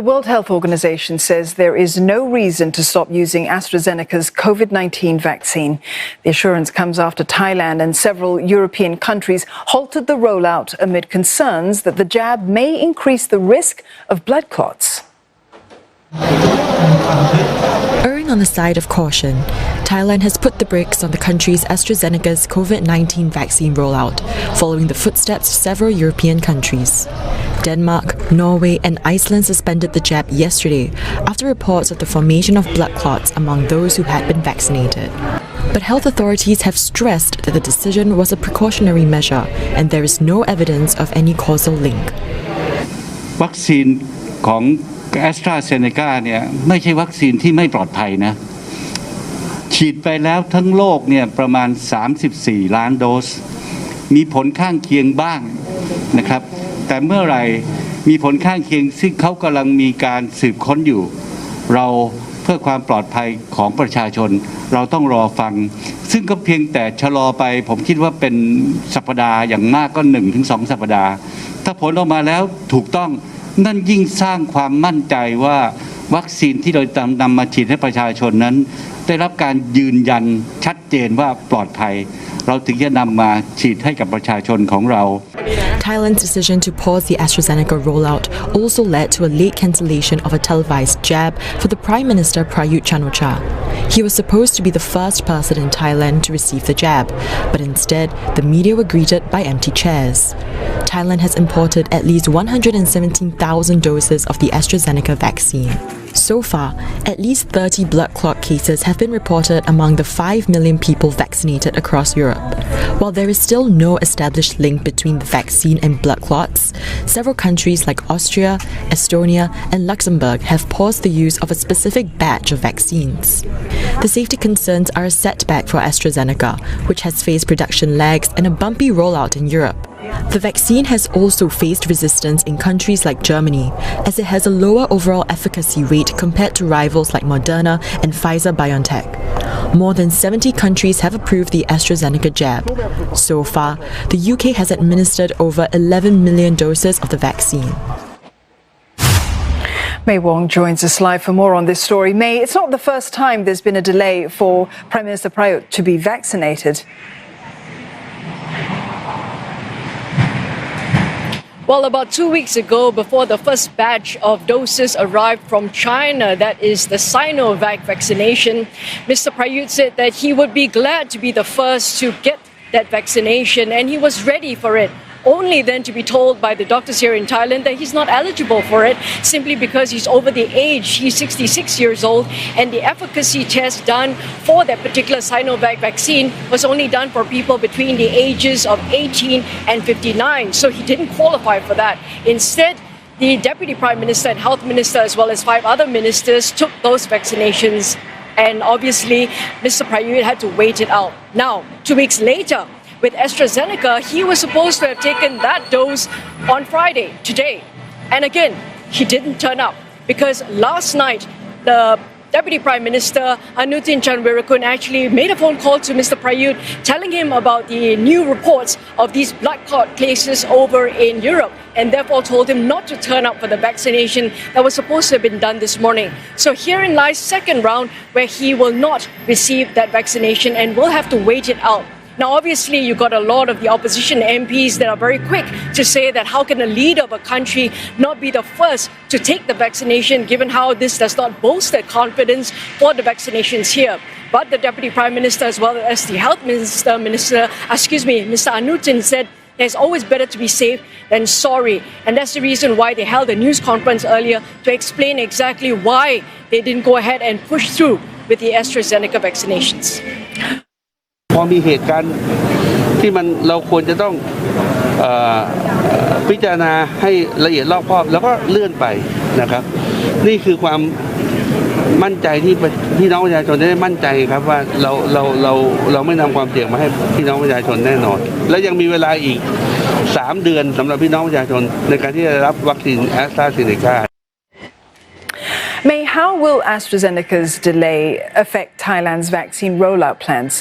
The World Health Organization says there is no reason to stop using ASTRAZENECA's COVID-19 vaccine. The assurance comes after Thailand and several European countries halted the rollout amid concerns that the jab may increase the risk of blood clots. Erring on the side of caution, Thailand has put the brakes on the country's AstraZeneca's COVID-19 vaccine rollout, following the footsteps of several European countries. Denmark, Norway and Iceland suspended the jab yesterday after reports of the formation of blood clots among those who had been vaccinated. But health authorities have stressed that the decision was a precautionary measure and there is no evidence of any causal link. วัคซีนของ ASTRAZENECA เนี่ยไม่ใช่วัคซีนที่ไม่ปลอดภัยนะฉีดไปแล้วทั้งโลกเนี่ยประมาณ34ล้านโดสมีผลข้างเคียงบ้างนะครับแต่เมื่อไหร่มีผลข้างเคียงซึ่งเขากำลังมีการสืบค้นอยู่เราเพื่อความปลอดภัยของประชาชนเราต้องรอฟังซึ่งก็เพียงแต่ชะลอไปผมคิดว่าเป็นสัปดาห์อย่างมากก็ 1-2 สัปดาห์ถ้าผลออกมาแล้วถูกต้องนั่นยิ่งสร้างความมั่นใจว่าวัคซีนที่เรานำมาฉีดให้ประชาชนนั้นได้รับการยืนยันชัดเจนว่าปลอดภัยเราถึงจะนำมาฉีดให้กับประชาชนของเรา Thailand's decision to pause the AstraZeneca rollout also led to a late cancellation of a televised jab for the Prime Minister Prayut Chan-o-cha. He was supposed to be the first person in Thailand to receive the jab, but instead, the media were greeted by empty chairs. Thailand has imported at least 117,000 doses of the AstraZeneca vaccine. So far, at least 30 blood clot cases have been reported among the 5 million people vaccinated across Europe. While there is still no established link between the vaccine and blood clots, several countries like Austria, Estonia, and Luxembourg have paused the use of a specific batch of vaccines. The safety concerns are a setback for AstraZeneca, which has faced production lags and a bumpy rollout in Europe. The vaccine has also faced resistance in countries like Germany, as it has a lower overall efficacy rate compared to rivals like Moderna and Pfizer-BioNTech. More than 70 countries have approved the AstraZeneca jab. So far, the UK has administered over 11 million doses of the vaccine. May Wong joins us live for more on this story. May, it's not the first time there's been a delay for Prime Minister Prayut to be vaccinated. Well, about 2 weeks ago, before the first batch of doses arrived from China, that is the Sinovac vaccination, Mr. Prayut said that he would be glad to be the first to get that vaccination and he was ready for it. Only then to be told by the doctors here in Thailand that he's not eligible for it simply because he's over the age. He's 66 years old and the efficacy test done for that particular Sinovac vaccine was only done for people between the ages of 18 and 59. So he didn't qualify for that. Instead, the Deputy Prime Minister and Health Minister as well as 5 other ministers took those vaccinations and obviously Mr. Prayut had to wait it out. Now, 2 weeks later, with AstraZeneca, he was supposed to have taken that dose on Friday, today. And again, he didn't turn up because last night, the Deputy Prime Minister Anutin Chanvirakul actually made a phone call to Mr. Prayut telling him about the new reports of these blood clot cases over in Europe and therefore told him not to turn up for the vaccination that was supposed to have been done this morning. So herein lies second round where he will not receive that vaccination and will have to wait it out. Now, obviously, you got a lot of the opposition MPs that are very quick to say that how can a leader of a country not be the first to take the vaccination, given how this does not bolster confidence for the vaccinations here. But the Deputy Prime Minister, as well as the Health Minister, Mr. Anutin, said it's always better to be safe than sorry. And that's the reason why they held a news conference earlier to explain exactly why they didn't go ahead and push through with the AstraZeneca vaccinations. พอมีเหตุการณ์ที่เราควรจะต้องพิจารณาให้ละเอียดรอบคอบแล้วก็เลื่อนไปนะครับนี่คือความมั่นใจที่พี่น้องประชาชนได้มั่นใจครับว่าเราไม่นำความเสี่ยงมาให้พี่น้องประชาชนแน่นอนและยังมีเวลาอีก3 เดือนสำหรับพี่น้องประชาชนในการที่จะรับวัคซีน AstraZeneca. May, how will AstraZeneca's delay affect Thailand's vaccine rollout plans?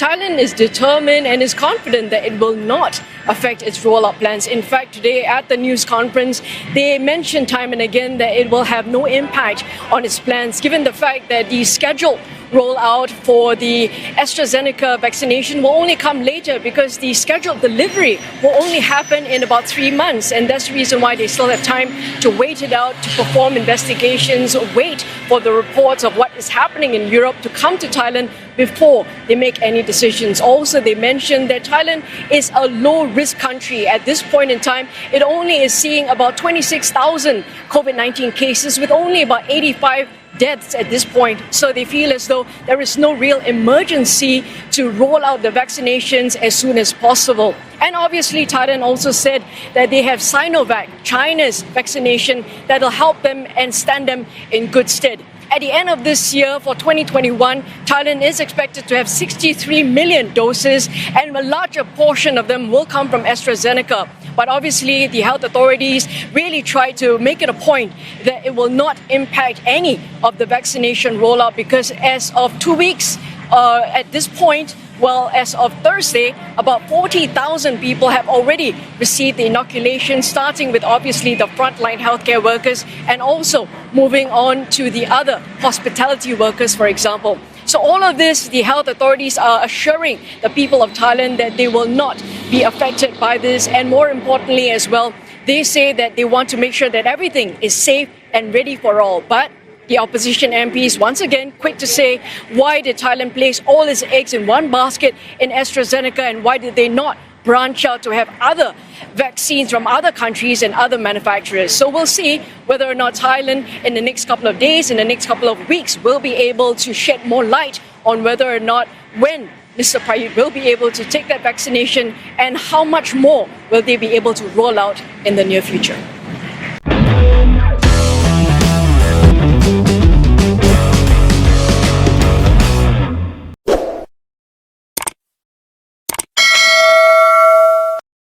Thailand is determined and is confident that it will not affect its rollout plans. In fact, today at the news conference, they mentioned time and again that it will have no impact on its plans, given the fact that the scheduled rollout for the ASTRAZENECA vaccination will only come later because the scheduled delivery will only happen in about 3 months, and that's the reason why they still have time to wait it out, to perform investigations, wait for the reports of what is happening in Europe to come to Thailand before they make any decisions. Also, they mentioned that Thailand is a low-risk country. At this point in time, it only is seeing about 26,000 COVID-19 cases with only about 85 deaths at this point. So they feel as though there is no real emergency to roll out the vaccinations as soon as possible. And obviously, Thailand also said that they have Sinovac, China's vaccination, that will help them and stand them in good stead. At the end of this year, for 2021, Thailand is expected to have 63 million doses, and a larger portion of them will come from AstraZeneca. But obviously, the health authorities really try to make it a point that it will not impact any of the vaccination rollout, because as of 2 weeks at this point, well, as of Thursday, about 40,000 people have already received the inoculation, starting with obviously the frontline healthcare workers and also moving on to the other hospitality workers, for example. So all of this, the health authorities are assuring the people of Thailand that they will not be affected by this. And more importantly as well, they say that they want to make sure that everything is safe and ready for all. But the opposition MPs, once again, quick to say, why did Thailand place all its eggs in one basket in AstraZeneca, and why did they not branch out to have other vaccines from other countries and other manufacturers? So we'll see whether or not Thailand in the next couple of days, in the next couple of weeks, will be able to shed more light on whether or not when Mr. Prayut will be able to take that vaccination, and how much more will they be able to roll out in the near future.